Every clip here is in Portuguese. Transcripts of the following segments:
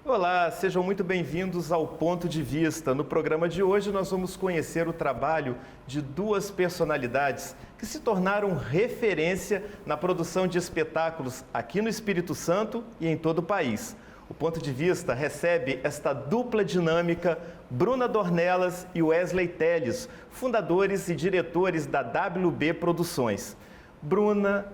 Olá, sejam muito bem-vindos ao Ponto de Vista. No programa de hoje nós vamos conhecer o trabalho de duas personalidades que se tornaram referência na produção de espetáculos aqui no Espírito Santo e em todo o país. O Ponto de Vista recebe esta dupla dinâmica, Bruna Dornelas e Wesley Telles, fundadores e diretores da WB Produções. Bruna,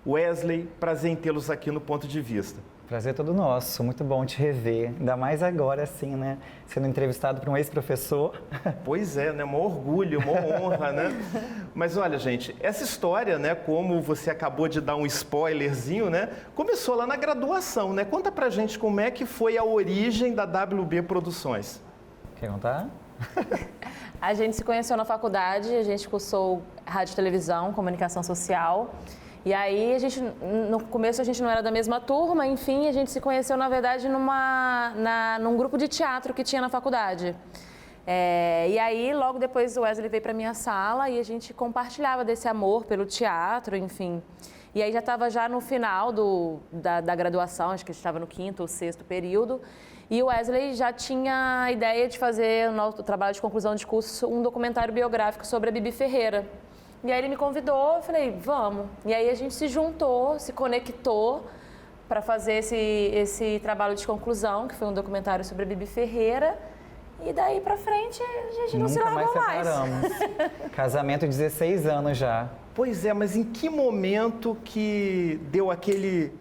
Wesley, prazer em tê-los aqui no Ponto de Vista. Prazer todo nosso, muito bom te rever, ainda mais agora assim, né, sendo entrevistado por um ex-professor. Pois é, né, um orgulho, uma honra, né? Mas olha, gente, essa história, né, como você acabou de dar um spoilerzinho, né, começou lá na graduação, né? Conta pra gente como é que foi a origem da WB Produções. Quer contar? A gente se conheceu na faculdade, a gente cursou rádio e televisão, comunicação social. E aí, no começo a gente não era da mesma turma, enfim, a gente se conheceu, na verdade, num grupo de teatro que tinha na faculdade. E aí, logo depois, o Wesley veio para minha sala e a gente compartilhava desse amor pelo teatro, enfim. E aí já estava no final da graduação, acho que a gente estava no 5º ou 6º período, e o Wesley já tinha a ideia de fazer no trabalho de conclusão de curso um documentário biográfico sobre a Bibi Ferreira. E aí ele me convidou, eu falei, vamos. E aí a gente se juntou, se conectou para fazer esse trabalho de conclusão, que foi um documentário sobre a Bibi Ferreira. E daí para frente a gente não se largou mais. Casamento 16 anos já. Pois é, mas em que momento que deu aquele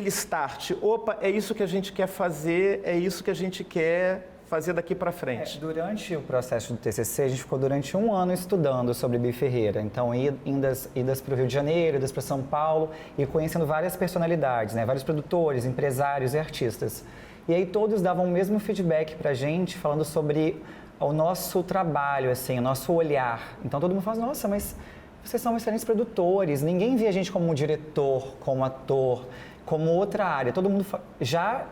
start? Opa, é isso que a gente quer fazer, é isso que a gente quer fazer daqui para frente. Durante o processo do TCC, a gente ficou durante um ano estudando sobre Bibi Ferreira. Então, idas para o Rio de Janeiro, idas para São Paulo e conhecendo várias personalidades, né? Vários produtores, empresários e artistas. E aí todos davam o mesmo feedback para a gente, falando sobre o nosso trabalho, assim, o nosso olhar. Então, todo mundo fala, nossa, mas vocês são excelentes produtores. Ninguém via a gente como diretor, como ator, como outra área. Todo mundo já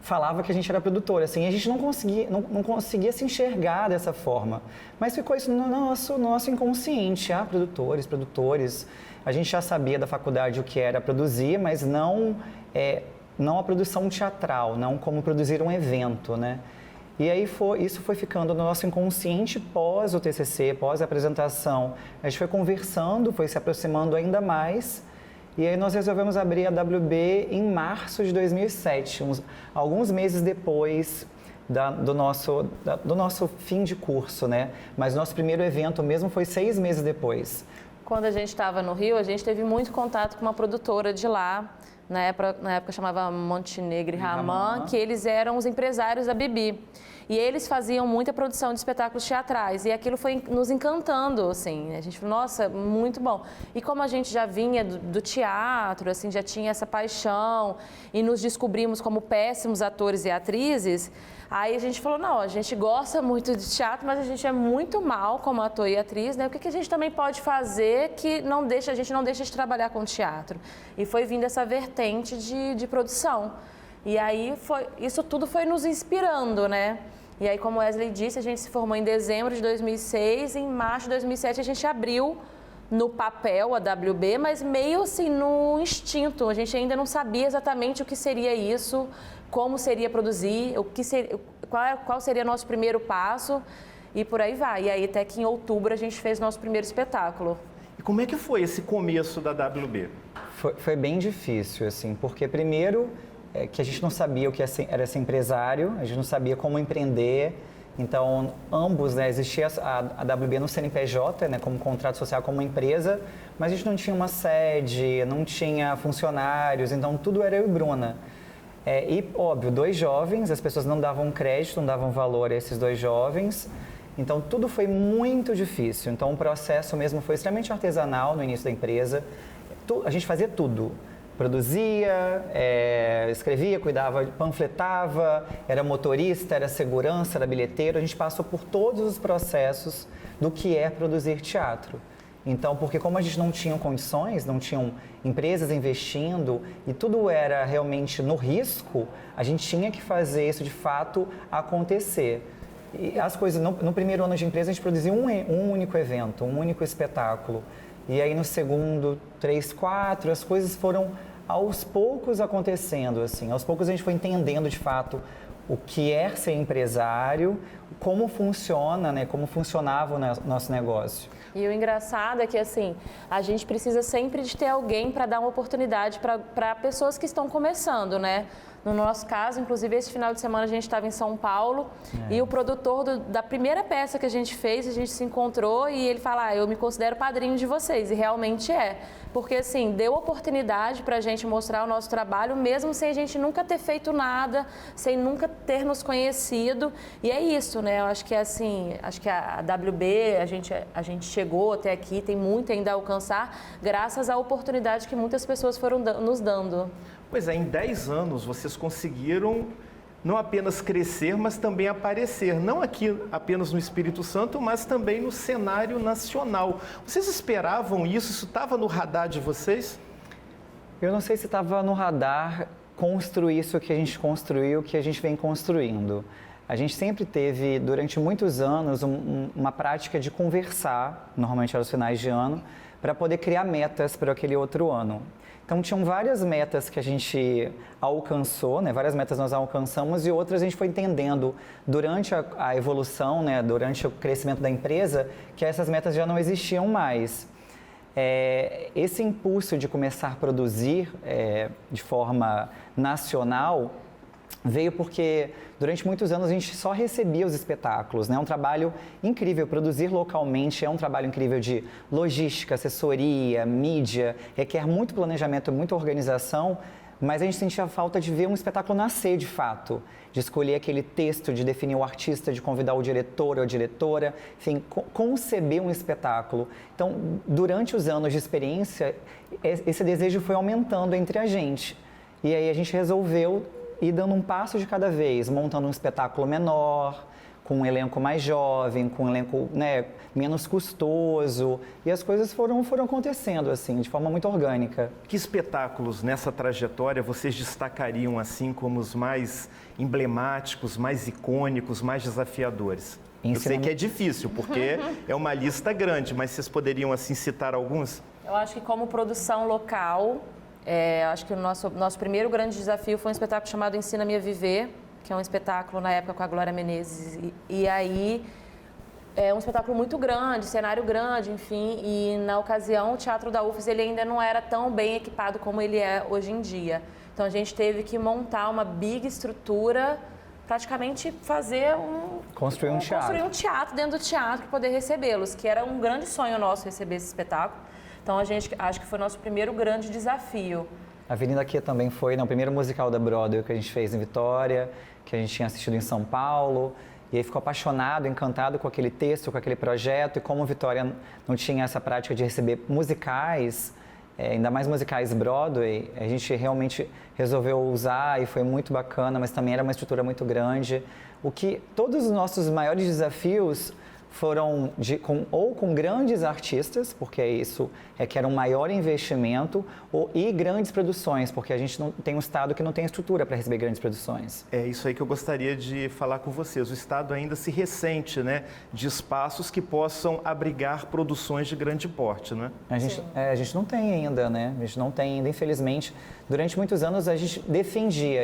falava que a gente era produtora, assim, e a gente não conseguia se enxergar dessa forma. Mas ficou isso no nosso inconsciente, produtores. A gente já sabia da faculdade o que era produzir, mas não a produção teatral, não como produzir um evento, né? E aí isso foi ficando no nosso inconsciente pós o TCC, pós a apresentação. A gente foi conversando, foi se aproximando ainda mais. E aí nós resolvemos abrir a WB em março de 2007, alguns meses depois do nosso fim de curso, né? Mas nosso primeiro evento mesmo foi 6 meses depois. Quando a gente estava no Rio, a gente teve muito contato com uma produtora de lá, na época chamava Montenegro e Raman, que eles eram os empresários da Bibi. E eles faziam muita produção de espetáculos teatrais e aquilo foi nos encantando, assim. A gente falou, nossa, muito bom. E como a gente já vinha do teatro, assim, já tinha essa paixão e nos descobrimos como péssimos atores e atrizes, aí a gente falou, não, a gente gosta muito de teatro, mas a gente é muito mal como ator e atriz, né? O que a gente também pode fazer que a gente não deixa de trabalhar com teatro? E foi vindo essa vertente de produção. E aí isso tudo foi nos inspirando, né? E aí, como Wesley disse, a gente se formou em dezembro de 2006, em março de 2007 a gente abriu no papel a WB, mas meio assim no instinto. A gente ainda não sabia exatamente o que seria isso, como seria produzir, qual seria nosso primeiro passo e por aí vai. E aí até que em outubro a gente fez nosso primeiro espetáculo. E como é que foi esse começo da WB? Foi bem difícil, assim, porque primeiro que a gente não sabia o que era ser empresário, a gente não sabia como empreender. Então, ambos, né, existia a WB no CNPJ, né, como contrato social, como empresa, mas a gente não tinha uma sede, não tinha funcionários, então tudo era eu e Bruna. E, óbvio, 2 jovens, as pessoas não davam crédito, não davam valor a esses 2 jovens, então tudo foi muito difícil. Então, o processo mesmo foi extremamente artesanal no início da empresa, a gente fazia tudo. Produzia, escrevia, cuidava, panfletava, era motorista, era segurança, era bilheteiro. A gente passou por todos os processos do que é produzir teatro. Então, porque como a gente não tinha condições, não tinham empresas investindo e tudo era realmente no risco, a gente tinha que fazer isso de fato acontecer. E as coisas, no primeiro ano de empresa, a gente produzia um único evento, um único espetáculo. E aí no segundo, 3, 4, as coisas foram aos poucos acontecendo, assim. Aos poucos a gente foi entendendo de fato o que é ser empresário, como funciona, né? Como funcionava o nosso negócio. E o engraçado é que, assim, a gente precisa sempre de ter alguém para dar uma oportunidade para pessoas que estão começando, né? No nosso caso, inclusive, esse final de semana a gente estava em São Paulo e o produtor da primeira peça que a gente fez, a gente se encontrou e ele fala, eu me considero padrinho de vocês, e realmente é. Porque, assim, deu oportunidade para a gente mostrar o nosso trabalho, mesmo sem a gente nunca ter feito nada, sem nunca ter nos conhecido. E é isso, né? Eu acho que, assim, acho que a WB, a gente chegou até aqui, tem muito ainda a alcançar, graças à oportunidade que muitas pessoas foram nos dando. Pois é, em 10 anos vocês conseguiram não apenas crescer, mas também aparecer, não aqui apenas no Espírito Santo, mas também no cenário nacional. Vocês esperavam isso? Isso estava no radar de vocês? Eu não sei se estava no radar construir isso que a gente construiu, que a gente vem construindo. A gente sempre teve, durante muitos anos, uma prática de conversar, normalmente aos finais de ano, para poder criar metas para aquele outro ano. Então, tinham várias metas que a gente alcançou, né? Várias metas nós alcançamos e outras a gente foi entendendo durante a evolução, né? Durante o crescimento da empresa, que essas metas já não existiam mais. Esse impulso de começar a produzir de forma nacional veio porque durante muitos anos a gente só recebia os espetáculos, né? É um trabalho incrível, produzir localmente é um trabalho incrível de logística, assessoria, mídia, requer muito planejamento, muita organização, mas a gente sentia falta de ver um espetáculo nascer de fato, de escolher aquele texto, de definir o artista, de convidar o diretor ou a diretora, enfim, conceber um espetáculo. Então, durante os anos de experiência, esse desejo foi aumentando entre a gente. E aí a gente resolveu ir dando um passo de cada vez, montando um espetáculo menor, com um elenco mais jovem, com um elenco, né, menos custoso. E as coisas foram acontecendo assim, de forma muito orgânica. Que espetáculos nessa trajetória vocês destacariam assim como os mais emblemáticos, mais icônicos, mais desafiadores? Eu sei que é difícil, porque é uma lista grande, mas vocês poderiam assim citar alguns? Eu acho que como produção local, acho que o nosso primeiro grande desafio foi um espetáculo chamado Ensina-me a Viver, que é um espetáculo na época com a Glória Menezes. E aí é um espetáculo muito grande, cenário grande, enfim. E na ocasião o Teatro da UFES ele ainda não era tão bem equipado como ele é hoje em dia. Então a gente teve que montar uma big estrutura, praticamente construir um teatro dentro do teatro para poder recebê-los, que era um grande sonho nosso receber esse espetáculo. Então, acho que foi o nosso primeiro grande desafio. A Avenida Aqui também foi, o primeiro musical da Broadway que a gente fez em Vitória, que a gente tinha assistido em São Paulo. E aí ficou apaixonado, encantado com aquele texto, com aquele projeto. E como Vitória não tinha essa prática de receber musicais, ainda mais musicais Broadway, a gente realmente resolveu usar e foi muito bacana, mas também era uma estrutura muito grande. Todos os nossos maiores desafios foram com grandes artistas, porque isso requer um maior investimento, e grandes produções, porque a gente não tem um estado que não tem estrutura para receber grandes produções. É isso aí que eu gostaria de falar com vocês. O estado ainda se ressente, né, de espaços que possam abrigar produções de grande porte, né? A gente não tem ainda, né? A gente não tem ainda, infelizmente. Durante muitos anos a gente defendia,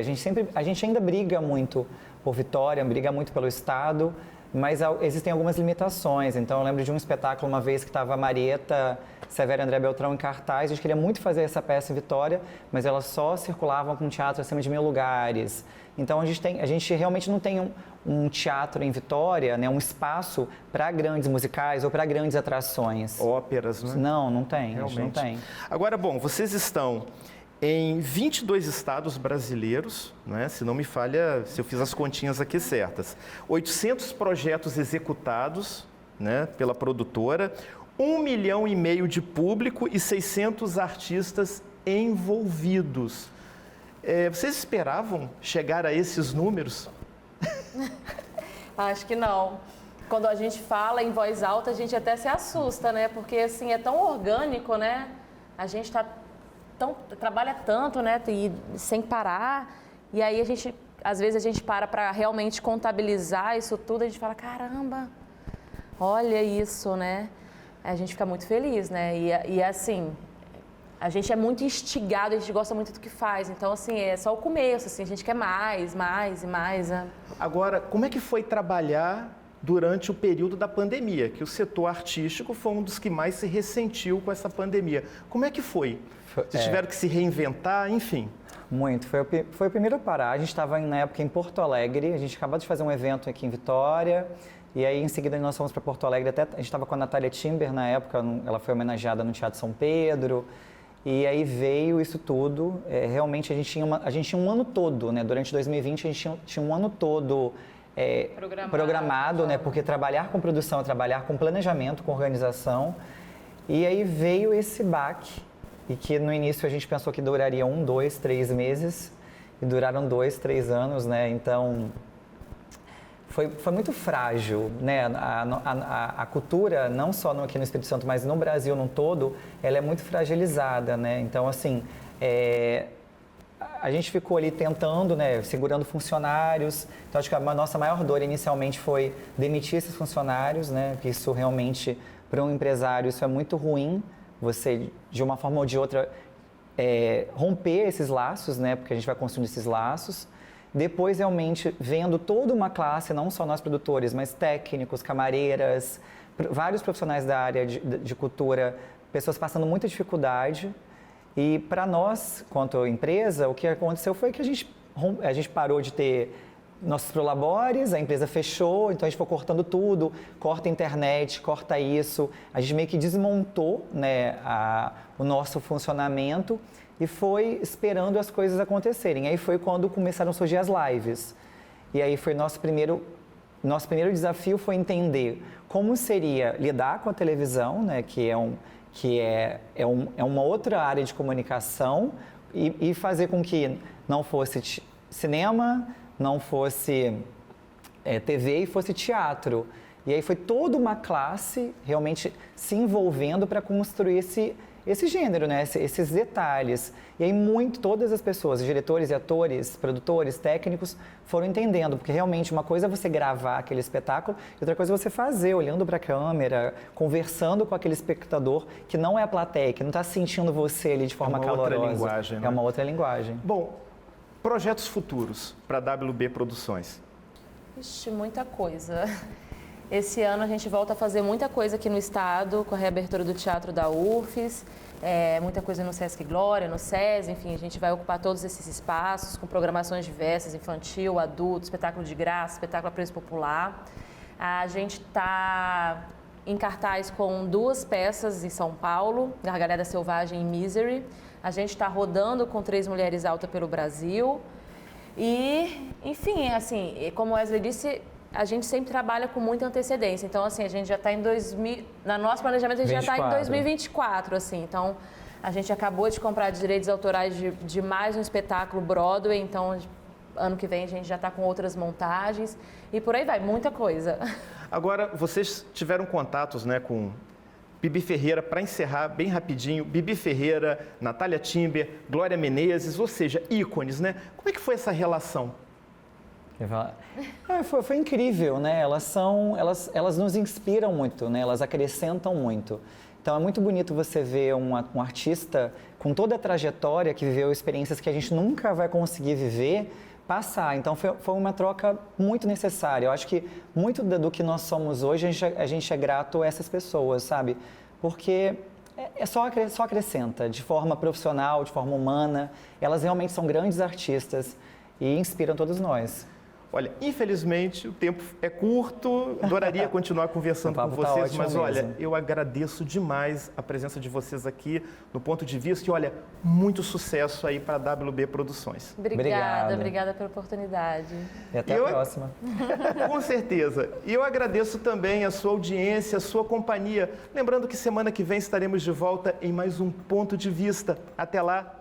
a gente ainda briga muito por Vitória, briga muito pelo estado, mas existem algumas limitações. Então, eu lembro de um espetáculo uma vez que estava a Marieta, Severo e André Beltrão em cartaz. A gente queria muito fazer essa peça em Vitória, mas elas só circulavam com teatro acima de 1000 lugares. Então, a gente realmente não tem um teatro em Vitória, né, um espaço para grandes musicais ou para grandes atrações. Óperas, né? Não tem. Realmente. A gente não tem. Agora, bom, vocês estão em 22 estados brasileiros, né? Se não me falha, se eu fiz as continhas aqui certas. 800 projetos executados, né, pela produtora, 1,5 milhão de público e 600 artistas envolvidos. Vocês esperavam chegar a esses números? Acho que não. Quando a gente fala em voz alta, a gente até se assusta, né? Porque assim, é tão orgânico, né? A gente trabalha tanto, né, e sem parar, e aí a gente às vezes a gente para realmente contabilizar isso tudo, a gente fala, caramba, olha isso, né? A gente fica muito feliz, né? E assim, a gente é muito instigado, a gente gosta muito do que faz. Então, assim, é só o começo, assim, a gente quer mais e mais. Né? Agora, como é que foi trabalhar durante o período da pandemia? Que o setor artístico foi um dos que mais se ressentiu com essa pandemia. Como é que foi? Vocês tiveram que se reinventar, enfim? Muito. Foi o primeiro a parar. A gente estava na época em Porto Alegre, a gente acabou de fazer um evento aqui em Vitória, e aí em seguida nós fomos para Porto Alegre, até a gente estava com a Natália Timber na época, ela foi homenageada no Teatro São Pedro, e aí veio isso tudo. Realmente a gente tinha um ano todo, né? Durante 2020 a gente tinha um ano todo programado, né? Porque trabalhar com produção é trabalhar com planejamento, com organização, e aí veio esse baque, e que no início a gente pensou que duraria 1, 2, 3 meses, e duraram 2, 3 anos, né? Então, foi muito frágil, né? A cultura, não só aqui no Espírito Santo, mas no Brasil no todo, ela é muito fragilizada, né? Então, assim, a gente ficou ali tentando, né? Segurando funcionários. Então, acho que a nossa maior dor inicialmente foi demitir esses funcionários, né? Porque isso realmente, para um empresário, isso é muito ruim. Você, de uma forma ou de outra, romper esses laços, né? Porque a gente vai construindo esses laços. Depois, realmente, vendo toda uma classe, não só nós produtores, mas técnicos, camareiras, vários profissionais da área de cultura, pessoas passando muita dificuldade. E para nós, quanto empresa, o que aconteceu foi que a gente parou de ter nossos prolabores, a empresa fechou, então a gente foi cortando tudo, corta a internet, corta isso. A gente meio que desmontou, né, o nosso funcionamento e foi esperando as coisas acontecerem. Aí foi quando começaram a surgir as lives. E aí foi nosso primeiro desafio foi entender como seria lidar com a televisão, né, que é uma outra área de comunicação, e fazer com que não fosse cinema, não fosse TV e fosse teatro. E aí foi toda uma classe realmente se envolvendo para construir esse gênero, né? Esses detalhes. E aí todas as pessoas, diretores e atores, produtores, técnicos, foram entendendo, porque realmente uma coisa é você gravar aquele espetáculo e outra coisa é você fazer, olhando para a câmera, conversando com aquele espectador que não é a plateia, que não está sentindo você ali de forma calorosa. É uma outra linguagem, né? É uma outra linguagem. Bom, projetos futuros para a WB Produções? Ixi, muita coisa. Esse ano a gente volta a fazer muita coisa aqui no estado, com a reabertura do Teatro da UFES, muita coisa no Sesc Glória, no SES, enfim, a gente vai ocupar todos esses espaços com programações diversas, infantil, adulto, espetáculo de graça, espetáculo a preço popular. A gente está em cartaz com 2 peças em São Paulo, Gargalhada Selvagem e Misery. A gente está rodando com 3 mulheres altas pelo Brasil. E, enfim, assim, como Wesley disse, a gente sempre trabalha com muita antecedência. Então, assim, a gente já está no nosso planejamento, a gente 24. Já está em 2024, assim. Então, a gente acabou de comprar direitos autorais de mais um espetáculo Broadway. Então, ano que vem a gente já está com outras montagens. E por aí vai, muita coisa. Agora, vocês tiveram contatos, né, com Bibi Ferreira, para encerrar bem rapidinho, Bibi Ferreira, Natália Timber, Glória Menezes, ou seja, ícones, né? Como é que foi essa relação? Foi incrível, né? Elas nos inspiram muito, né? Elas acrescentam muito. Então é muito bonito você ver um artista com toda a trajetória, que viveu experiências que a gente nunca vai conseguir viver, passar. Então foi uma troca muito necessária. Eu acho que muito do que nós somos hoje, a gente é grato a essas pessoas, sabe? Porque só acrescenta, de forma profissional, de forma humana. Elas realmente são grandes artistas e inspiram todos nós. Olha, infelizmente o tempo é curto, adoraria continuar conversando com vocês, mas olha, eu agradeço demais a presença de vocês aqui no Ponto de Vista e olha, muito sucesso aí para a WB Produções. Obrigada pela oportunidade. E até a próxima. Com certeza. E eu agradeço também a sua audiência, a sua companhia. Lembrando que semana que vem estaremos de volta em mais um Ponto de Vista. Até lá.